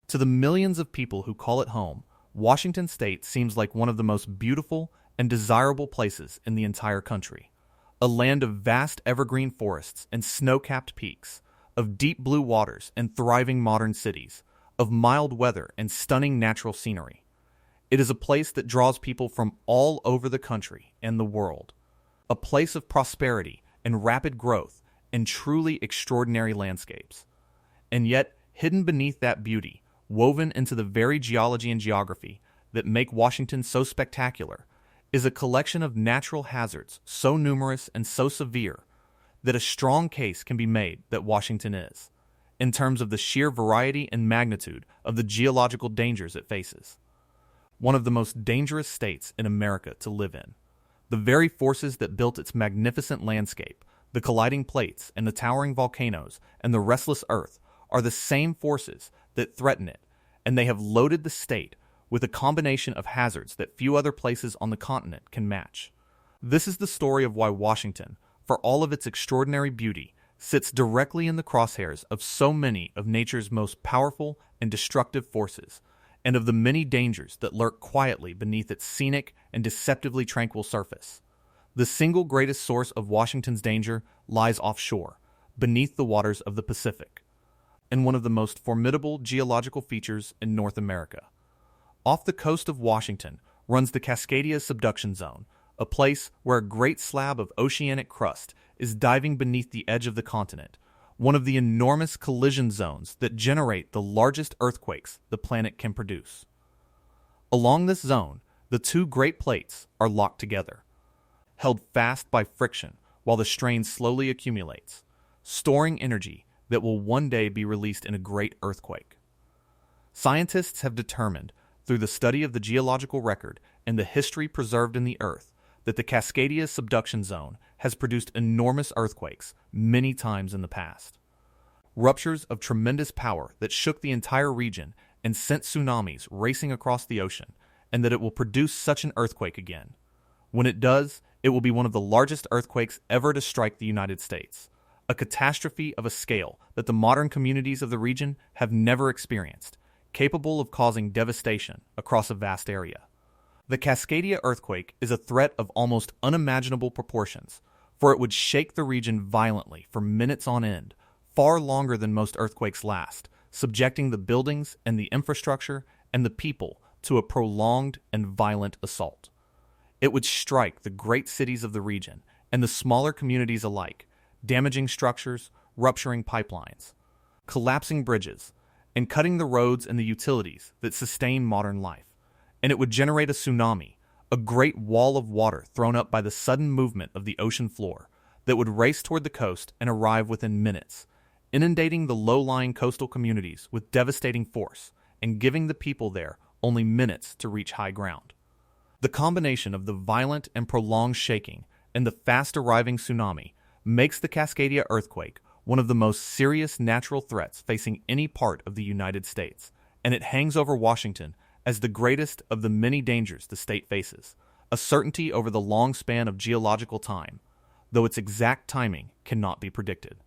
To the millions of people who call it home, Washington State seems like one of the most beautiful and desirable places in the entire country. A land of vast evergreen forests and snow-capped peaks, of deep blue waters and thriving modern cities, of mild weather and stunning natural scenery. It is a place that draws people from all over the country and the world. A place of prosperity and rapid growth and truly extraordinary landscapes. And yet, hidden beneath that beauty, woven into the very geology and geography that make Washington so spectacular, is a collection of natural hazards so numerous and so severe that a strong case can be made that Washington is, in terms of the sheer variety and magnitude of the geological dangers it faces. One of the most dangerous states in America to live in. The very forces that built its magnificent landscape, the colliding plates and the towering volcanoes and the restless earth, are the same forces that threaten it, and they have loaded the state with a combination of hazards that few other places on the continent can match. This is the story of why Washington, for all of its extraordinary beauty, sits directly in the crosshairs of so many of nature's most powerful and destructive forces, and of the many dangers that lurk quietly beneath its scenic and deceptively tranquil surface. The single greatest source of Washington's danger lies offshore, beneath the waters of the Pacific, and one of the most formidable geological features in North America. Off the coast of Washington runs the Cascadia Subduction Zone, a place where a great slab of oceanic crust is diving beneath the edge of the continent, one of the enormous collision zones that generate the largest earthquakes the planet can produce. Along this zone, the two great plates are locked together, held fast by friction while the strain slowly accumulates, storing energy that will one day be released in a great earthquake. Scientists have determined, through the study of the geological record and the history preserved in the earth, that the Cascadia Subduction Zone has produced enormous earthquakes many times in the past. Ruptures of tremendous power that shook the entire region and sent tsunamis racing across the ocean, and that it will produce such an earthquake again. When it does, it will be one of the largest earthquakes ever to strike the United States, a catastrophe of a scale that the modern communities of the region have never experienced, capable of causing devastation across a vast area. The Cascadia earthquake is a threat of almost unimaginable proportions, for it would shake the region violently for minutes on end, far longer than most earthquakes last, subjecting the buildings and the infrastructure and the people to a prolonged and violent assault. It would strike the great cities of the region and the smaller communities alike, damaging structures, rupturing pipelines, collapsing bridges, and cutting the roads and the utilities that sustain modern life. And it would generate a tsunami, a great wall of water thrown up by the sudden movement of the ocean floor that would race toward the coast and arrive within minutes, inundating the low-lying coastal communities with devastating force and giving the people there only minutes to reach high ground. The combination of the violent and prolonged shaking and the fast-arriving tsunami makes the Cascadia earthquake one of the most serious natural threats facing any part of the United States, and it hangs over Washington as the greatest of the many dangers the state faces, a certainty over the long span of geological time, though its exact timing cannot be predicted.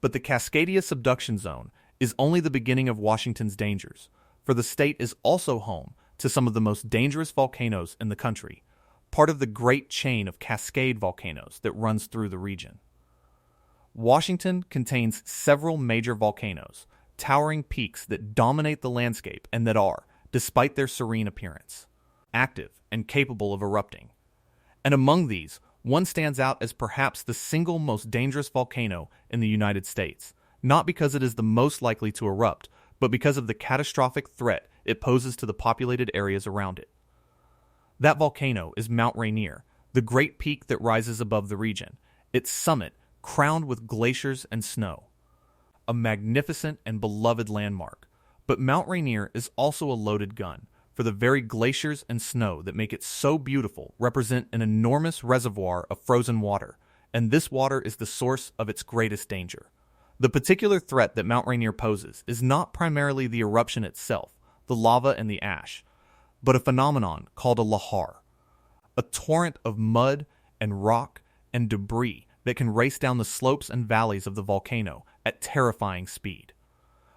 But the Cascadia Subduction Zone is only the beginning of Washington's dangers, for the state is also home to some of the most dangerous volcanoes in the country, part of the great chain of Cascade volcanoes that runs through the region. Washington contains several major volcanoes, towering peaks that dominate the landscape and that are, despite their serene appearance, active and capable of erupting. And among these, one stands out as perhaps the single most dangerous volcano in the United States, not because it is the most likely to erupt, but because of the catastrophic threat it poses to the populated areas around it. That volcano is Mount Rainier, the great peak that rises above the region, its summit crowned with glaciers and snow. A magnificent and beloved landmark, but Mount Rainier is also a loaded gun, for the very glaciers and snow that make it so beautiful represent an enormous reservoir of frozen water, and this water is the source of its greatest danger. The particular threat that Mount Rainier poses is not primarily the eruption itself, the lava and the ash, but a phenomenon called a lahar, a torrent of mud and rock and debris that can race down the slopes and valleys of the volcano at terrifying speed.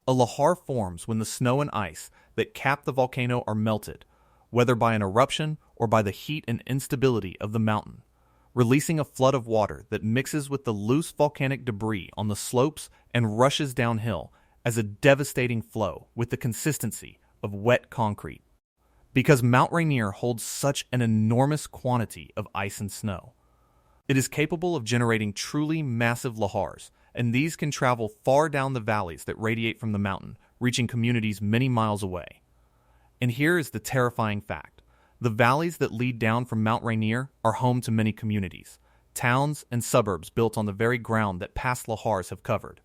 A A lahar forms when the snow and ice that cap the volcano are melted, whether by an eruption or by the heat and instability of the mountain, releasing a flood of water that mixes with the loose volcanic debris on the slopes and rushes downhill as a devastating flow with the consistency of wet concrete. Because Mount Rainier holds such an enormous quantity of ice and snow, it is capable of generating truly massive lahars, and these can travel far down the valleys that radiate from the mountain, reaching communities many miles away. And here is the terrifying fact. The valleys that lead down from Mount Rainier are home to many communities, towns, and suburbs built on the very ground that past lahars have covered.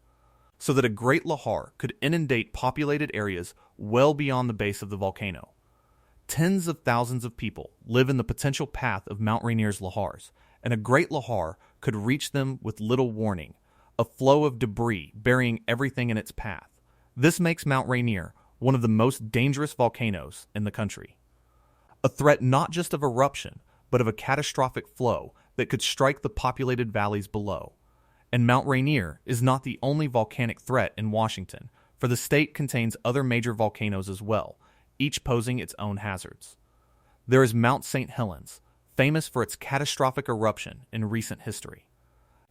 So that a great lahar could inundate populated areas well beyond the base of the volcano. Tens of thousands of people live in the potential path of Mount Rainier's lahars, and a great lahar could reach them with little warning, a flow of debris burying everything in its path. This makes Mount Rainier one of the most dangerous volcanoes in the country. A threat not just of eruption, but of a catastrophic flow that could strike the populated valleys below. And Mount Rainier is not the only volcanic threat in Washington, for the state contains other major volcanoes as well, each posing its own hazards. There is Mount St. Helens, famous for its catastrophic eruption in recent history.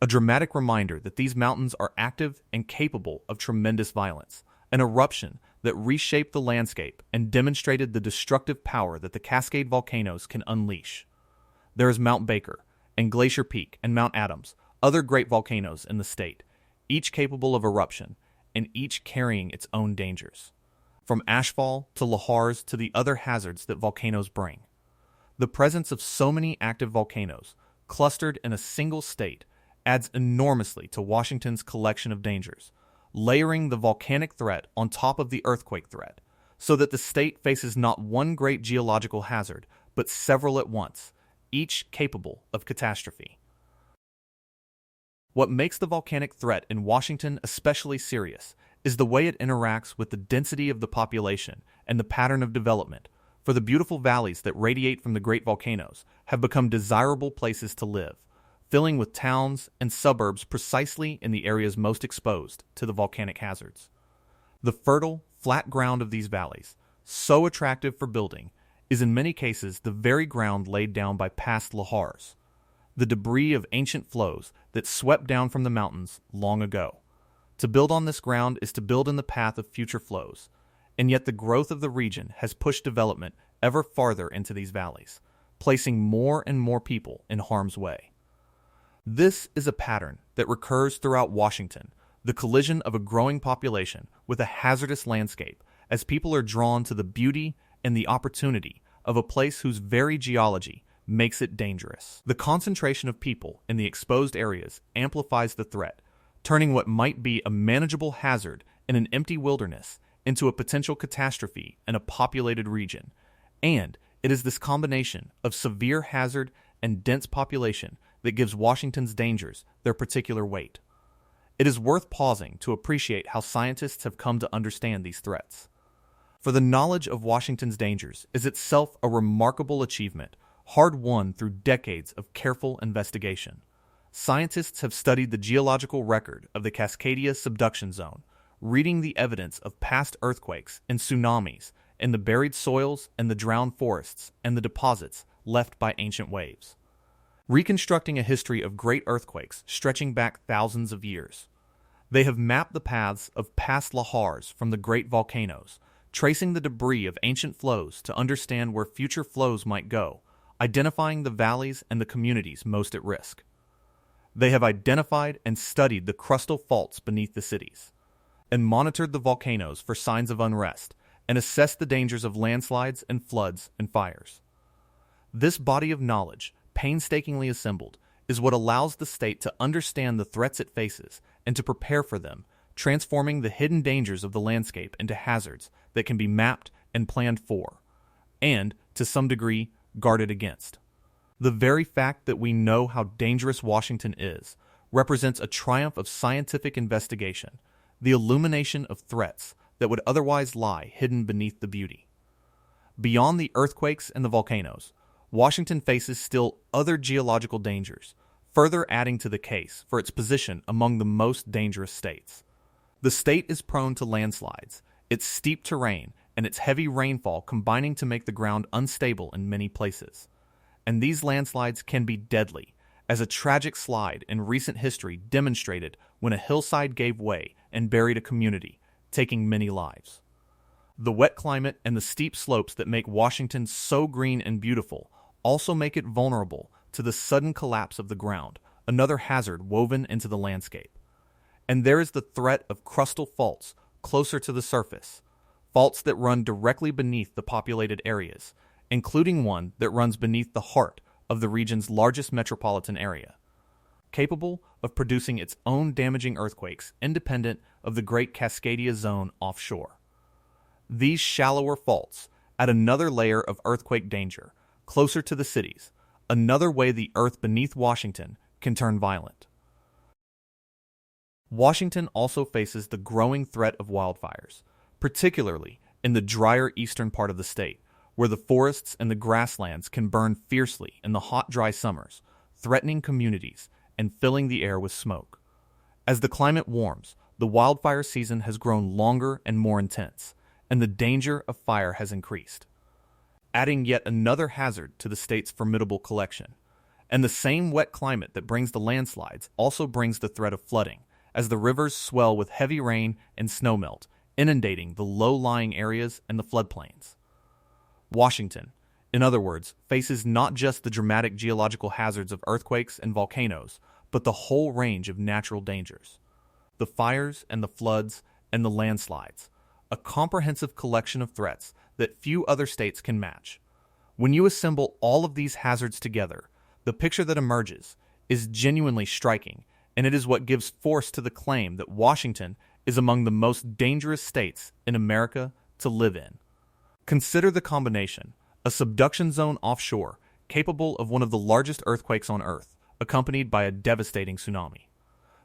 A dramatic reminder that these mountains are active and capable of tremendous violence, an eruption that reshaped the landscape and demonstrated the destructive power that the Cascade volcanoes can unleash. There is Mount Baker and Glacier Peak and Mount Adams, other great volcanoes in the state, each capable of eruption and each carrying its own dangers. From ashfall to lahars to the other hazards that volcanoes bring. The presence of so many active volcanoes, clustered in a single state, adds enormously to Washington's collection of dangers, layering the volcanic threat on top of the earthquake threat, so that the state faces not one great geological hazard, but several at once, each capable of catastrophe. What makes the volcanic threat in Washington especially serious is the way it interacts with the density of the population and the pattern of development, for the beautiful valleys that radiate from the great volcanoes have become desirable places to live, filling with towns and suburbs precisely in the areas most exposed to the volcanic hazards. The fertile, flat ground of these valleys, so attractive for building, is in many cases the very ground laid down by past lahars, the debris of ancient flows that swept down from the mountains long ago. To build on this ground is to build in the path of future flows, and yet the growth of the region has pushed development ever farther into these valleys, placing more and more people in harm's way. This is a pattern that recurs throughout Washington, the collision of a growing population with a hazardous landscape, as people are drawn to the beauty and the opportunity of a place whose very geology makes it dangerous. The concentration of people in the exposed areas amplifies the threat, turning what might be a manageable hazard in an empty wilderness into a potential catastrophe in a populated region. And it is this combination of severe hazard and dense population that gives Washington's dangers their particular weight. It is worth pausing to appreciate how scientists have come to understand these threats. For the knowledge of Washington's dangers is itself a remarkable achievement, hard-won through decades of careful investigation. Scientists have studied the geological record of the Cascadia Subduction Zone, reading the evidence of past earthquakes and tsunamis in the buried soils and the drowned forests and the deposits left by ancient waves, reconstructing a history of great earthquakes stretching back thousands of years. They have mapped the paths of past lahars from the great volcanoes, tracing the debris of ancient flows to understand where future flows might go, identifying the valleys and the communities most at risk. They have identified and studied the crustal faults beneath the cities, and monitored the volcanoes for signs of unrest, and assessed the dangers of landslides and floods and fires. This body of knowledge, painstakingly assembled, is what allows the state to understand the threats it faces and to prepare for them, transforming the hidden dangers of the landscape into hazards that can be mapped and planned for, and, to some degree, guarded against. The very fact that we know how dangerous Washington is represents a triumph of scientific investigation, the illumination of threats that would otherwise lie hidden beneath the beauty. Beyond the earthquakes and the volcanoes, Washington faces still other geological dangers, further adding to the case for its position among the most dangerous states. The state is prone to landslides, its steep terrain, and its heavy rainfall combining to make the ground unstable in many places. And these landslides can be deadly, as a tragic slide in recent history demonstrated when a hillside gave way and buried a community, taking many lives. The wet climate and the steep slopes that make Washington so green and beautiful also make it vulnerable to the sudden collapse of the ground, another hazard woven into the landscape. And there is the threat of crustal faults closer to the surface, faults that run directly beneath the populated areas, including one that runs beneath the heart of the region's largest metropolitan area, capable of producing its own damaging earthquakes independent of the Great Cascadia Zone offshore. These shallower faults add another layer of earthquake danger, closer to the cities, another way the earth beneath Washington can turn violent. Washington also faces the growing threat of wildfires, particularly in the drier eastern part of the state, where the forests and the grasslands can burn fiercely in the hot, dry summers, threatening communities and filling the air with smoke. As the climate warms, the wildfire season has grown longer and more intense, and the danger of fire has increased, adding yet another hazard to the state's formidable collection. And the same wet climate that brings the landslides also brings the threat of flooding, as the rivers swell with heavy rain and snowmelt, inundating the low-lying areas and the floodplains. Washington, in other words, faces not just the dramatic geological hazards of earthquakes and volcanoes, but the whole range of natural dangers. The fires and the floods and the landslides, a comprehensive collection of threats that few other states can match. When you assemble all of these hazards together, the picture that emerges is genuinely striking, and it is what gives force to the claim that Washington is among the most dangerous states in America to live in. Consider the combination: a subduction zone offshore, capable of one of the largest earthquakes on Earth, accompanied by a devastating tsunami.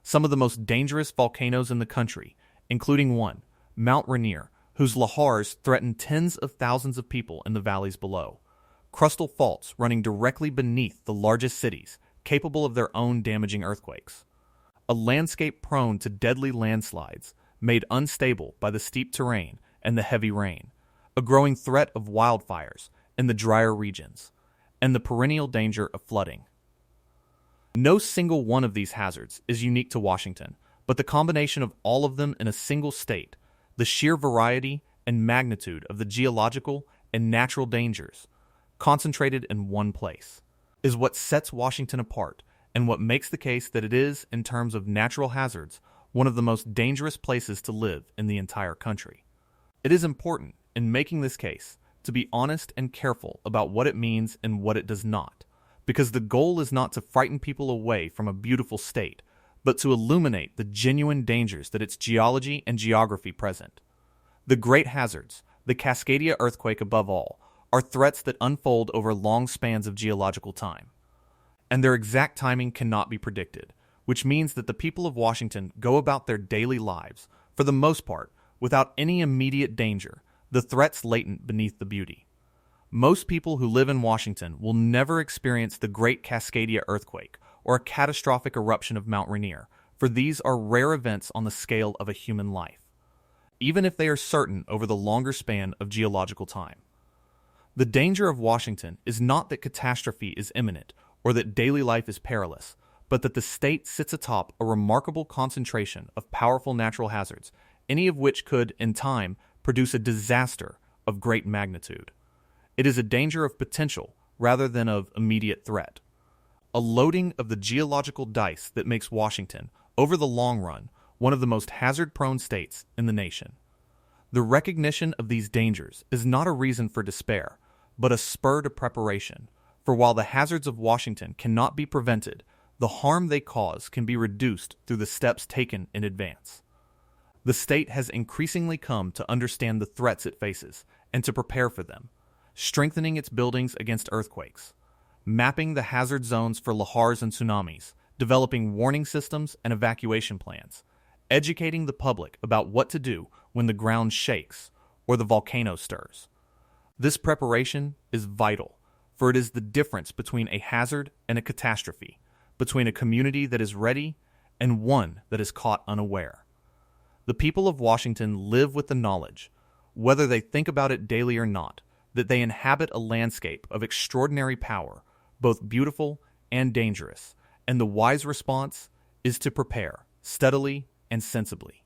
Some of the most dangerous volcanoes in the country, including one, Mount Rainier, whose lahars threaten tens of thousands of people in the valleys below. Crustal faults running directly beneath the largest cities, capable of their own damaging earthquakes. A landscape prone to deadly landslides, made unstable by the steep terrain and the heavy rain. A growing threat of wildfires in the drier regions, and the perennial danger of flooding. No single one of these hazards is unique to Washington, but the combination of all of them in a single state, the sheer variety and magnitude of the geological and natural dangers, concentrated in one place, is what sets Washington apart and what makes the case that it is, in terms of natural hazards, one of the most dangerous places to live in the entire country. It is important, in making this case, to be honest and careful about what it means and what it does not, because the goal is not to frighten people away from a beautiful state, but to illuminate the genuine dangers that its geology and geography present. The great hazards, the Cascadia earthquake above all, are threats that unfold over long spans of geological time. And their exact timing cannot be predicted, which means that the people of Washington go about their daily lives, for the most part, without any immediate danger, the threats latent beneath the beauty. Most people who live in Washington will never experience the Great Cascadia earthquake or a catastrophic eruption of Mount Rainier, for these are rare events on the scale of a human life, even if they are certain over the longer span of geological time. The danger of Washington is not that catastrophe is imminent or that daily life is perilous, but that the state sits atop a remarkable concentration of powerful natural hazards, any of which could, in time, produce a disaster of great magnitude. It is a danger of potential rather than of immediate threat. A loading of the geological dice that makes Washington, over the long run, one of the most hazard-prone states in the nation. The recognition of these dangers is not a reason for despair, but a spur to preparation, for while the hazards of Washington cannot be prevented, the harm they cause can be reduced through the steps taken in advance. The state has increasingly come to understand the threats it faces and to prepare for them, strengthening its buildings against earthquakes, mapping the hazard zones for lahars and tsunamis, developing warning systems and evacuation plans, educating the public about what to do when the ground shakes or the volcano stirs. This preparation is vital, for it is the difference between a hazard and a catastrophe, between a community that is ready and one that is caught unaware. The people of Washington live with the knowledge, whether they think about it daily or not, that they inhabit a landscape of extraordinary power, both beautiful and dangerous, and the wise response is to prepare, steadily and sensibly,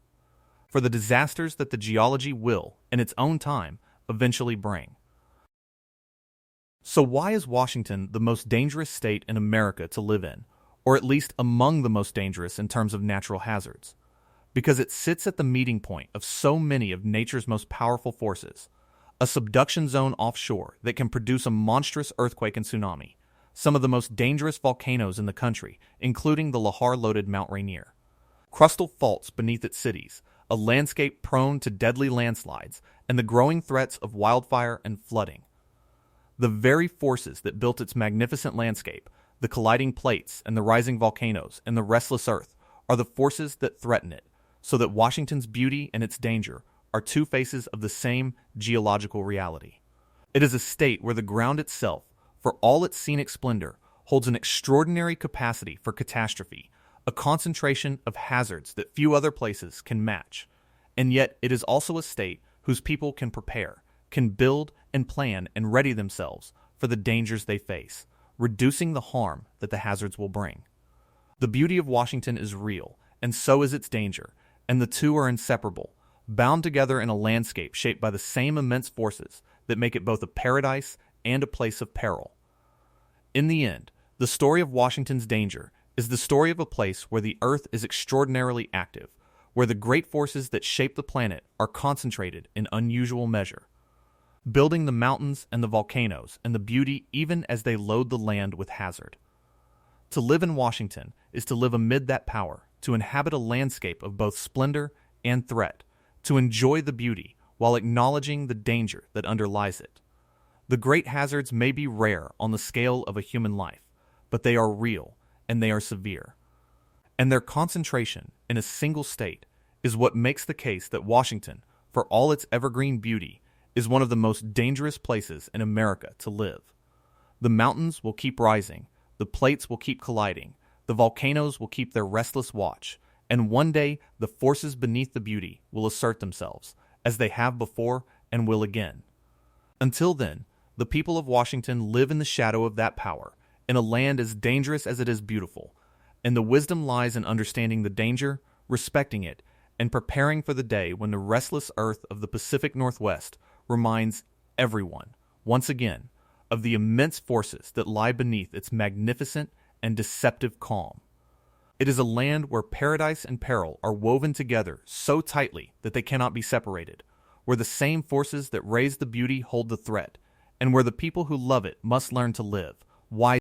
for the disasters that the geology will, in its own time, eventually bring. So why is Washington the most dangerous state in America to live in, or at least among the most dangerous in terms of natural hazards? Because it sits at the meeting point of so many of nature's most powerful forces, a subduction zone offshore that can produce a monstrous earthquake and tsunami, some of the most dangerous volcanoes in the country, including the lahar-loaded Mount Rainier, crustal faults beneath its cities, a landscape prone to deadly landslides, and the growing threats of wildfire and flooding. The very forces that built its magnificent landscape, the colliding plates and the rising volcanoes and the restless earth, are the forces that threaten it, so that Washington's beauty and its danger are two faces of the same geological reality. It is a state where the ground itself, for all its scenic splendor, holds an extraordinary capacity for catastrophe, a concentration of hazards that few other places can match. And yet it is also a state whose people can prepare, can build and plan and ready themselves for the dangers they face, reducing the harm that the hazards will bring. The beauty of Washington is real, and so is its danger, and the two are inseparable, bound together in a landscape shaped by the same immense forces that make it both a paradise and a place of peril. In the end, the story of Washington's danger is the story of a place where the earth is extraordinarily active, where the great forces that shape the planet are concentrated in unusual measure, building the mountains and the volcanoes and the beauty even as they load the land with hazard. To live in Washington is to live amid that power, to inhabit a landscape of both splendor and threat, to enjoy the beauty while acknowledging the danger that underlies it. The great hazards may be rare on the scale of a human life, but they are real and they are severe. And their concentration in a single state is what makes the case that Washington, for all its evergreen beauty, is one of the most dangerous places in America to live. The mountains will keep rising, the plates will keep colliding, the volcanoes will keep their restless watch, and one day the forces beneath the beauty will assert themselves, as they have before and will again. Until then, the people of Washington live in the shadow of that power, in a land as dangerous as it is beautiful, and the wisdom lies in understanding the danger, respecting it, and preparing for the day when the restless earth of the Pacific Northwest reminds everyone, once again, of the immense forces that lie beneath its magnificent and deceptive calm. It is a land where paradise and peril are woven together so tightly that they cannot be separated, where the same forces that raise the beauty hold the threat, and where the people who love it must learn to live, wisely